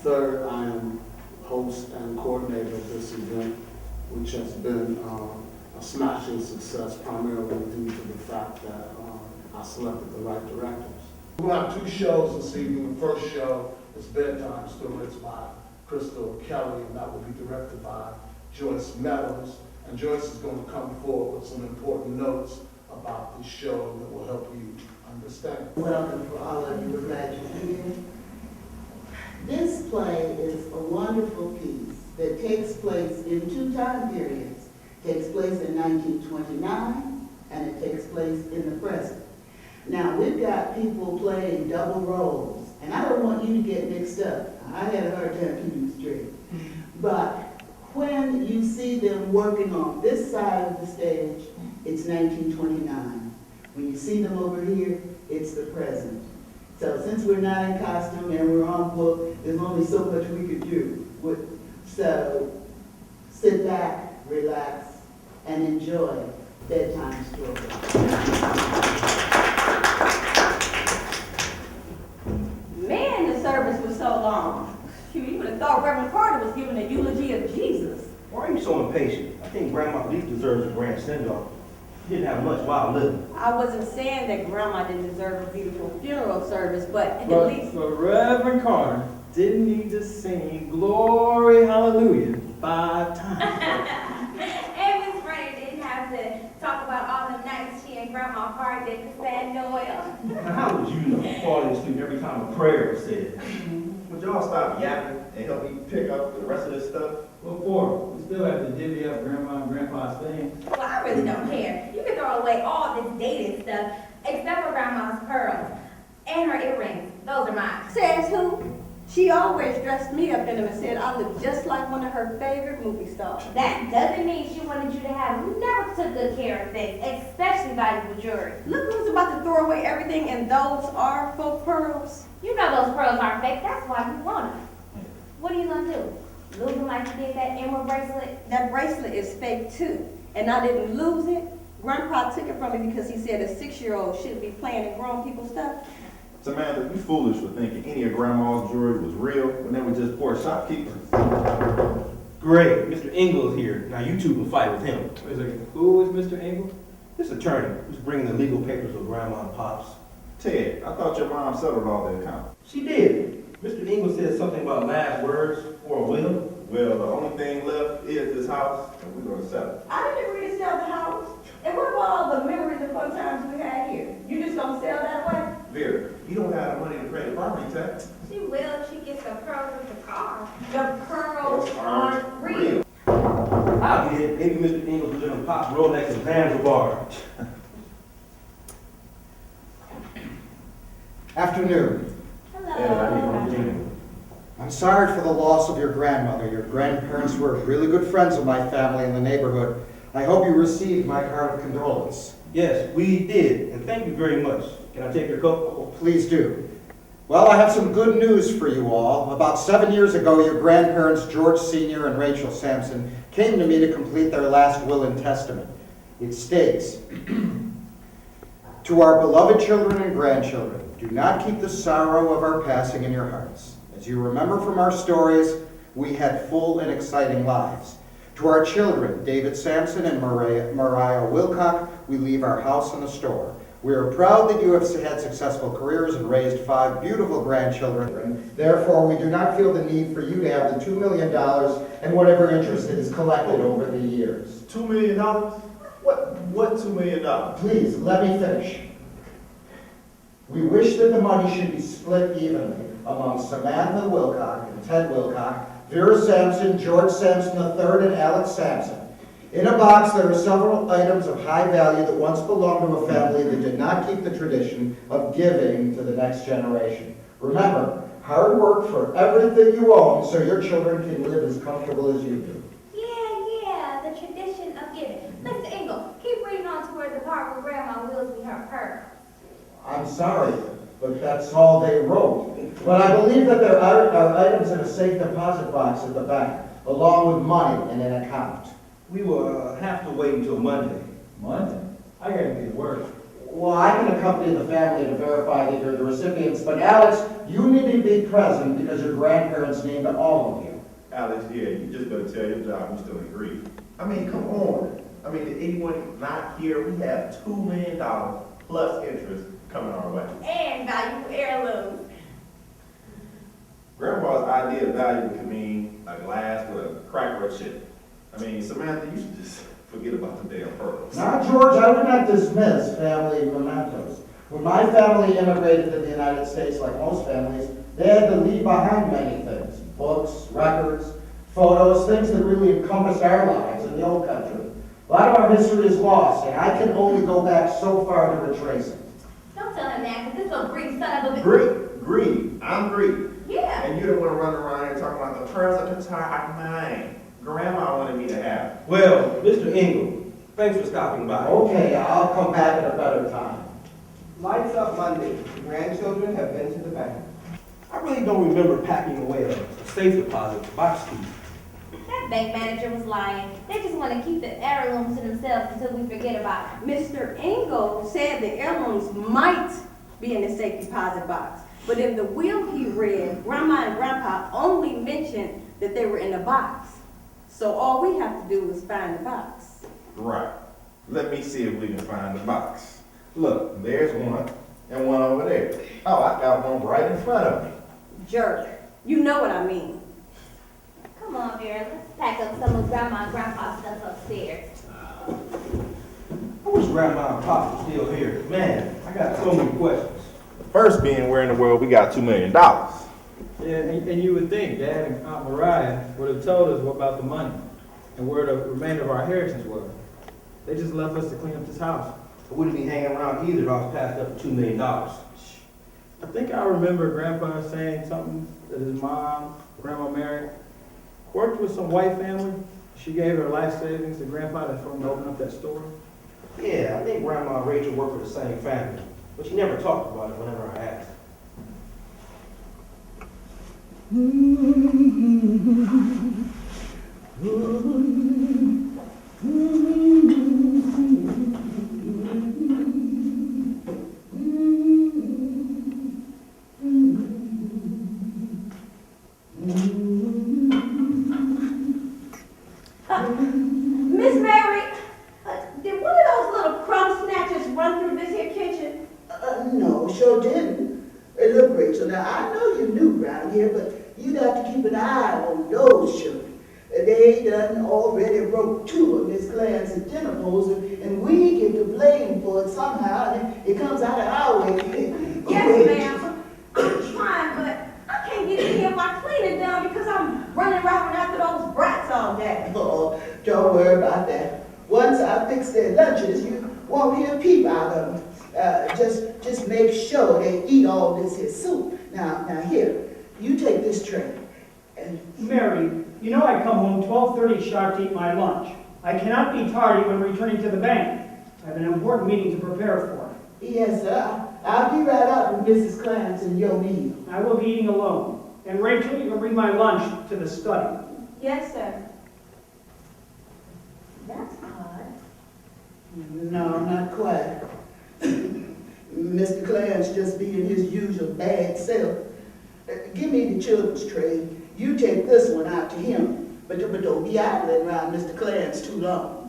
Third, I am host and coordinator of this event, which has been a smashing success primarily due to the fact that I selected the right directors. We'll have two shows this evening. The first show is Bedtime Stories by Crystal Kelly, and that will be directed by Joyce Meadows. And Joyce is going to come forward with some important notes about the show that will help you understand. Welcome for all of you. We're glad you're here. This play is a wonderful piece that takes place in two time periods. It takes place in 1929 and it takes place in the present. Now, we've got people playing double roles, and I don't want you to get mixed up. I had a hard time keeping it straight. But when you see them working on this side of the stage, it's 1929. When you see them over here, it's the present. So since we're not in costume and we're on book, there's only so much we could do. So sit back, relax, and enjoy Bedtime Stories. Man, the service was so long. Shoot, you would have thought Reverend Carter was giving a eulogy of Jesus. Why are you so impatient? I think Grandma at least deserves a grand send-off. She didn't have much while living. I wasn't saying that Grandma didn't deserve a beautiful funeral service, but at least... But Reverend Carter didn't need to sing Glory Hallelujah 5 times. And Miss Rennie didn't have to talk about all the nights she and Grandma partied at the Sad Noel. Now, how would you know falling asleep every time a prayer was said? Would y'all stop yapping and help me pick up the rest of this stuff? What for? We still have to divvy up Grandma and Grandpa's things. Well, I really don't care. You can throw away all this dated stuff, except for Grandma's pearls and her earrings. Those are mine. Says who? She always dressed me up in them and said I look just like one of her favorite movie stars. That doesn't mean she wanted you to have them. You never took good care of things, especially valuable jewelry. Look who's about to throw away everything, and those are faux pearls. You know those pearls aren't fake. That's why you want them. What are you gonna do? Lose them like you did that emerald bracelet? That bracelet is fake too, and I didn't lose it. Grandpa took it from me because he said a 6-year-old shouldn't be playing in grown people's stuff. Samantha, you foolish for thinking any of Grandma's jewelry was real when they were just poor shopkeepers. Great, Mr. Ingle's here. Now you two can fight with him. Wait a second. Who is Mr. Engel? This attorney who's bringing the legal papers of Grandma and Pops. Ted, I thought your mom settled all the accounts. She did. Mr. Ingle said something about last words for a will. Well, the only thing left is this house, and we're gonna sell it. I didn't agree to sell the house. And what about all the memories and fun times we had here? You just gonna sell that way? Vera, you don't have the money to pay the property tax. She will if she gets the pearls with the car. The Those pearls aren't real. I'll get it. Maybe Mr. Ingle's delivering Pops Rolex and Zanzibar. Afternoon. Hello. I'm sorry for the loss of your grandmother. Your grandparents were really good friends of my family in the neighborhood. I hope you received my card of condolence. Yes, we did, and thank you very much. Can I take your coat? Oh, please do. Well, I have some good news for you all. About 7 years ago, your grandparents, George Sr. and Rachel Sampson, came to me to complete their last will and testament. It states, to our beloved children and grandchildren, do not keep the sorrow of our passing in your hearts. As you remember from our stories, we had full and exciting lives. To our children, David Sampson and Mariah Wilcock, we leave our house and the store. We are proud that you have had successful careers and raised 5 beautiful grandchildren. Therefore, we do not feel the need for you to have the $2 million and whatever interest it has collected over the years. $2 million? What $2 million? Please, let me finish. We wish that the money should be split evenly among Samantha Wilcock and Ted Wilcock, Vera Sampson, George Sampson III, and Alex Sampson. In a box, there are several items of high value that once belonged to a family that did not keep the tradition of giving to the next generation. Remember, hard work for everything you own so your children can live as comfortable as you do. Yeah, the tradition of giving. Mr. Engel, keep reading on toward the part where Grandma wills me her pearls. I'm sorry, but that's all they wrote. But I believe that there are items in a safe deposit box at the bank, along with money in an account. We will have to wait until Monday. Monday? I gotta be at work. Well, I can accompany the family to verify that you're the recipients, but Alex, you need to be present because your grandparents named all of you. Alex, yeah, you just better tell your job you still in grief. I mean, come on. I mean, did anyone not hear we have $2 million plus interest coming our way? And valuable heirlooms. Grandpa's idea of value could mean a glass with a cracker of chip. I mean, Samantha, you should just forget about the damn pearls. Now, George, I would not dismiss family mementos. When my family immigrated to the United States, like most families, they had to leave behind many things. Books, records, photos, things that really encompassed our lives in the old country. A lot of our history is lost, and I can only go back so far to retrace it. Don't tell him that, because this little greedy son of a bitch. Greed. I'm greedy. Yeah. And you don't want to run around here talking about the pearls of Qatar are mine. Grandma wanted me to have. Well, Mr. Engel, thanks for stopping by. Okay, I'll come back at a better time. Lights up Monday. The grandchildren have been to the bank. I really don't remember packing away a safe deposit box key. That bank manager was lying. They just want to keep the heirlooms to themselves until we forget about it. Mr. Engel said the heirlooms might be in the safe deposit box, but in the will he read, Grandma and Grandpa only mentioned that they were in the box. So all we have to do is find the box. Right. Let me see if we can find the box. Look, there's one and one over there. Oh, I got one right in front of me. Jerk. You know what I mean. Come on, Vera. Let's pack up some of Grandma and Grandpa's stuff upstairs. I wish Grandma and Pop were still here. Man, I got so many questions. First being, where in the world we got $2 million? Yeah, and you would think Dad and Aunt Mariah would have told us about the money and where the remainder of our inheritance was. They just left us to clean up this house. I wouldn't be hanging around either if I was passed up $2 million. I think I remember Grandpa saying something that his mom, Grandma Mary, worked with some white family. She gave her life savings to Grandpa to for him to open up that store. Yeah, I think Grandma and Rachel work for the same family, but she never talked about it whenever I asked. Miss Mary, did one of those little crumb snatchers run through this here kitchen? No, sure didn't. Hey, look, Rachel, now I know you're new around here, but you got to keep an eye on those children. They done already broke 2 of Miss Clarence's dinner bowls, and we get the blame for it somehow, and it comes out of our way. Yes, ma'am. I'm trying, but I can't get any of my cleaning done because I'm running around after those brats all day. Oh, don't worry about that. Once I fix their lunches, you won't hear a peep out of them. Just make sure they eat all this here soup. Now here, you take this tray. And Mary, you know I come home 12:30 sharp to eat my lunch. I cannot be tardy when returning to the bank. I have an important meeting to prepare for. yes, sir, I'll be right out with Mrs. Clarence and your meal. I will be eating alone. And Rachel, you can bring my lunch to the study. Yes, sir. That's odd. No, not quite. Mr. Clarence just being his usual bad self. Give me the children's tray. You take this one out to him, but don't be idling around Mr. Clarence too long.